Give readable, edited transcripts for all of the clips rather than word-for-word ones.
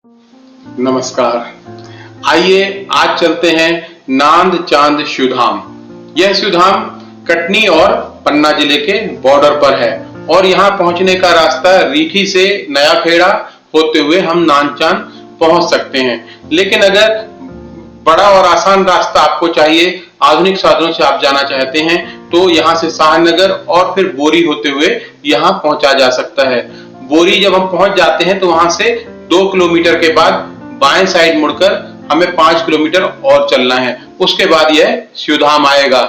नमस्कार। आइए आज चलते हैं नांद चांद शिवधाम। यह शिवधाम कटनी और पन्ना जिले के बॉर्डर पर है और यहाँ पहुंचने का रास्ता रीठी से नया खेड़ा होते हुए हम नांद चांद पहुंच सकते हैं। लेकिन अगर बड़ा और आसान रास्ता आपको चाहिए, आधुनिक साधनों से आप जाना चाहते हैं, तो यहाँ से शाहनगर और फिर बोरी होते हुए यहाँ पहुंचा जा सकता है। बोरी जब हम पहुंच जाते हैं तो वहां से 2 किलोमीटर के बाद बाएं साइड मुड़कर हमें 5 किलोमीटर और चलना है। उसके बाद यह शिवधाम आएगा।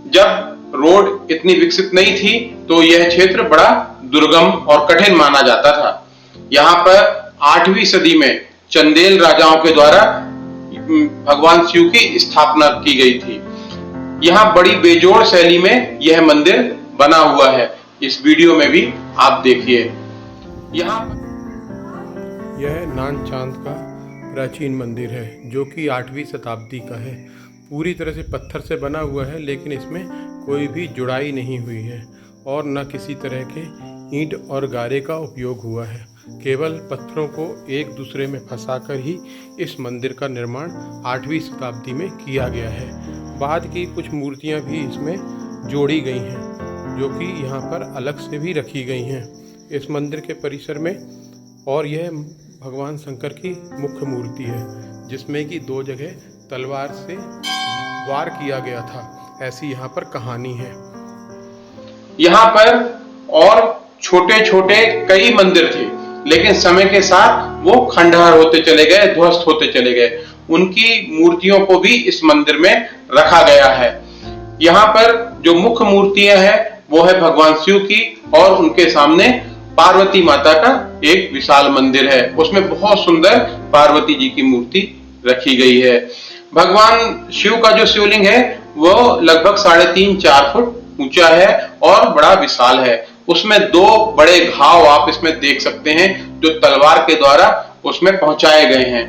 जब रोड इतनी विकसित नहीं थी तो यह क्षेत्र बड़ा दुर्गम और कठिन माना जाता था। यहाँ पर 8वीं सदी में चंदेल राजाओं के द्वारा भगवान शिव की स्थापना की गई थी। यहाँ बड़ी बेजोड़ शैली में यह मंदिर बना हुआ है। इस वीडियो में भी आप देखिए। यह नांद चांद का प्राचीन मंदिर है जो कि 8वीं शताब्दी का है। पूरी तरह से पत्थर से बना हुआ है, लेकिन इसमें कोई भी जुड़ाई नहीं हुई है और न किसी तरह के ईंट और गारे का उपयोग हुआ है। केवल पत्थरों को एक दूसरे में फंसाकर ही इस मंदिर का निर्माण 8वीं शताब्दी में किया गया है। बाद की कुछ मूर्तियां भी इसमें जोड़ी गई हैं जो कि यहाँ पर अलग से भी रखी गई हैं इस मंदिर के परिसर में। और यह भगवान शंकर की मुख्य मूर्ति है जिसमें कि 2 जगह तलवार से वार किया गया था, ऐसी यहाँ पर कहानी है। यहाँ पर और छोटे छोटे कई मंदिर थे, लेकिन समय के साथ वो खंडहर होते चले गए, ध्वस्त होते चले गए। उनकी मूर्तियों को भी इस मंदिर में रखा गया है। यहाँ पर जो मुख्य मूर्तियां हैं वो है भगवान शिव की, और उनके सामने पार्वती माता का एक विशाल मंदिर है। उसमें बहुत सुंदर पार्वती जी की मूर्ति रखी गई है। भगवान शिव का जो शिवलिंग है वो लगभग 3.5-4 फुट ऊंचा है और बड़ा विशाल है। उसमें 2 बड़े घाव आप इसमें देख सकते हैं जो तलवार के द्वारा उसमें पहुंचाए गए हैं।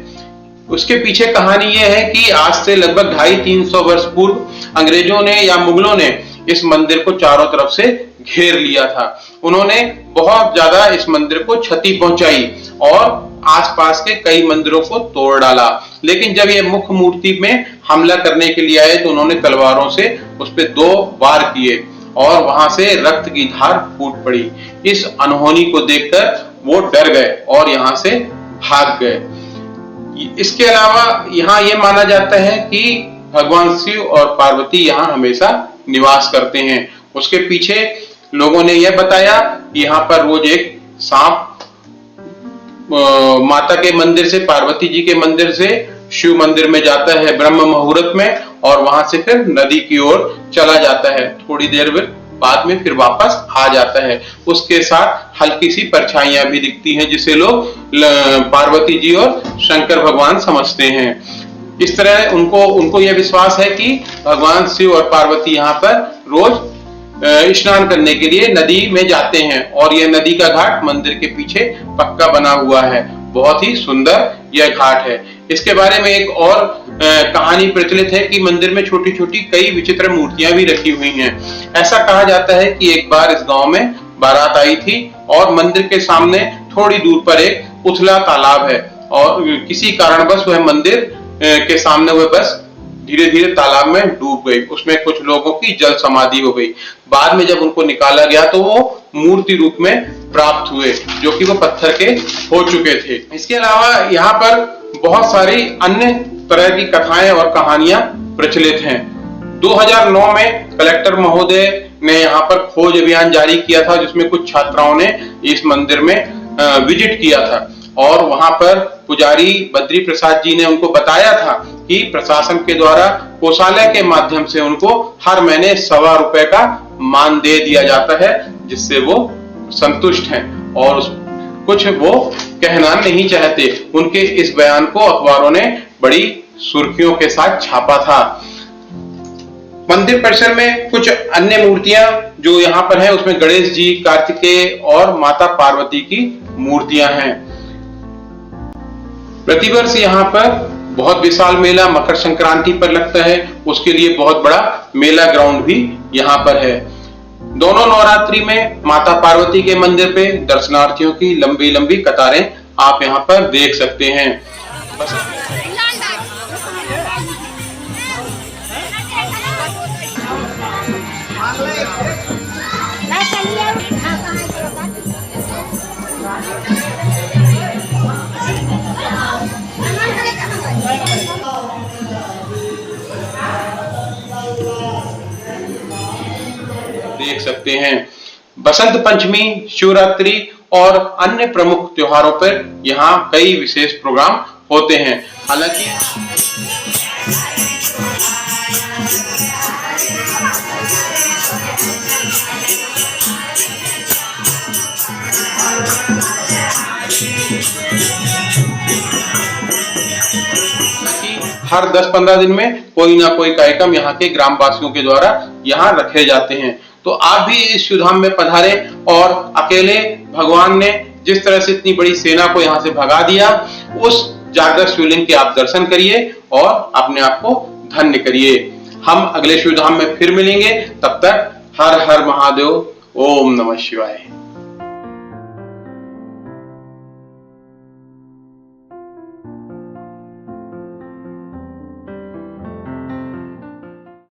उसके पीछे कहानी यह है कि आज से लगभग 250-300 वर्ष पूर्व अंग्रेजों ने या मुगलों ने इस मंदिर को चारों तरफ से घेर लिया था। उन्होंने बहुत ज्यादा इस मंदिर को क्षति पहुंचाई और आसपास के कई मंदिरों को तोड़ डाला। लेकिन जब ये मुख्य मूर्ति में हमला करने के लिए आए तो उन्होंने तलवारों से उस पर 2 वार किए और वहां से रक्त की धार फूट पड़ी। इस अनहोनी को देखकर वो डर गए और यहाँ से भाग गए। इसके अलावा यहाँ ये माना जाता है कि भगवान शिव और पार्वती यहाँ हमेशा निवास करते हैं। उसके पीछे लोगों ने यह बताया कि यहाँ पर रोज एक सांप माता के मंदिर से, पार्वती जी के मंदिर से शिव मंदिर में जाता है ब्रह्म मुहूर्त में, और वहां से फिर नदी की ओर चला जाता है। थोड़ी देर बाद में फिर वापस आ जाता है। उसके साथ हल्की सी परछाइयां भी दिखती हैं जिसे लोग पार्वती जी और शंकर भगवान समझते हैं। इस तरह उनको यह विश्वास है कि भगवान शिव और पार्वती यहाँ पर रोज स्नान करने के लिए नदी में जाते हैं, और यह नदी का घाट मंदिर के पीछे पक्का बना हुआ है। बहुत ही सुंदर यह घाट है। इसके बारे में एक और कहानी प्रचलित है कि मंदिर में छोटी छोटी कई विचित्र मूर्तियां भी रखी हुई हैं। ऐसा कहा जाता है कि एक बार इस गांव में बारात आई थी और मंदिर के सामने थोड़ी दूर पर एक उथला तालाब है, और किसी कारणवश वह मंदिर के सामने वह बस धीरे धीरे तालाब में डूब गई। उसमें कुछ लोगों की जल समाधि हो गई। बाद में जब उनको निकाला गया तो वो मूर्ति रूप में प्राप्त हुए, जो कि वो पत्थर के हो चुके थे। इसके अलावा यहाँ पर बहुत सारी अन्य तरह की कथाएं और कहानियां प्रचलित हैं। 2009 में कलेक्टर महोदय ने यहाँ पर खोज अभियान जारी किया था, जिसमें कुछ छात्राओं ने इस मंदिर में विजिट किया था, और वहां पर पुजारी बद्री प्रसाद जी ने उनको बताया था कि प्रशासन के द्वारा कोषालय के माध्यम से उनको हर महीने ₹1.25 का मान दे दिया जाता है, जिससे वो संतुष्ट हैं और कुछ वो कहना नहीं चाहते। उनके इस बयान को अखबारों ने बड़ी सुर्खियों के साथ छापा था। मंदिर परिसर में कुछ अन्य मूर्तियां जो यहाँ पर है उसमें गणेश जी, कार्तिकेय और माता पार्वती की मूर्तियां हैं। प्रतिवर्ष यहाँ पर बहुत विशाल मेला मकर संक्रांति पर लगता है। उसके लिए बहुत बड़ा मेला ग्राउंड भी यहाँ पर है। दोनों नवरात्रि में माता पार्वती के मंदिर पे दर्शनार्थियों की लंबी लंबी कतारें आप यहाँ पर देख सकते हैं। देख सकते हैं बसंत पंचमी, शिवरात्रि और अन्य प्रमुख त्योहारों पर यहाँ कई विशेष प्रोग्राम होते हैं। हालांकि हर 10-15 दिन में कोई ना कोई कार्यक्रम यहाँ के ग्रामवासियों के द्वारा यहाँ रखे जाते हैं। तो आप भी इस शिवधाम में पधारे और अकेले भगवान ने जिस तरह से इतनी बड़ी सेना को यहाँ से भगा दिया, उस जागृत शिवलिंग के आप दर्शन करिए और अपने आप को धन्य करिए। हम अगले शिवधाम में फिर मिलेंगे, तब तक हर हर महादेव, ओम नमः शिवाय।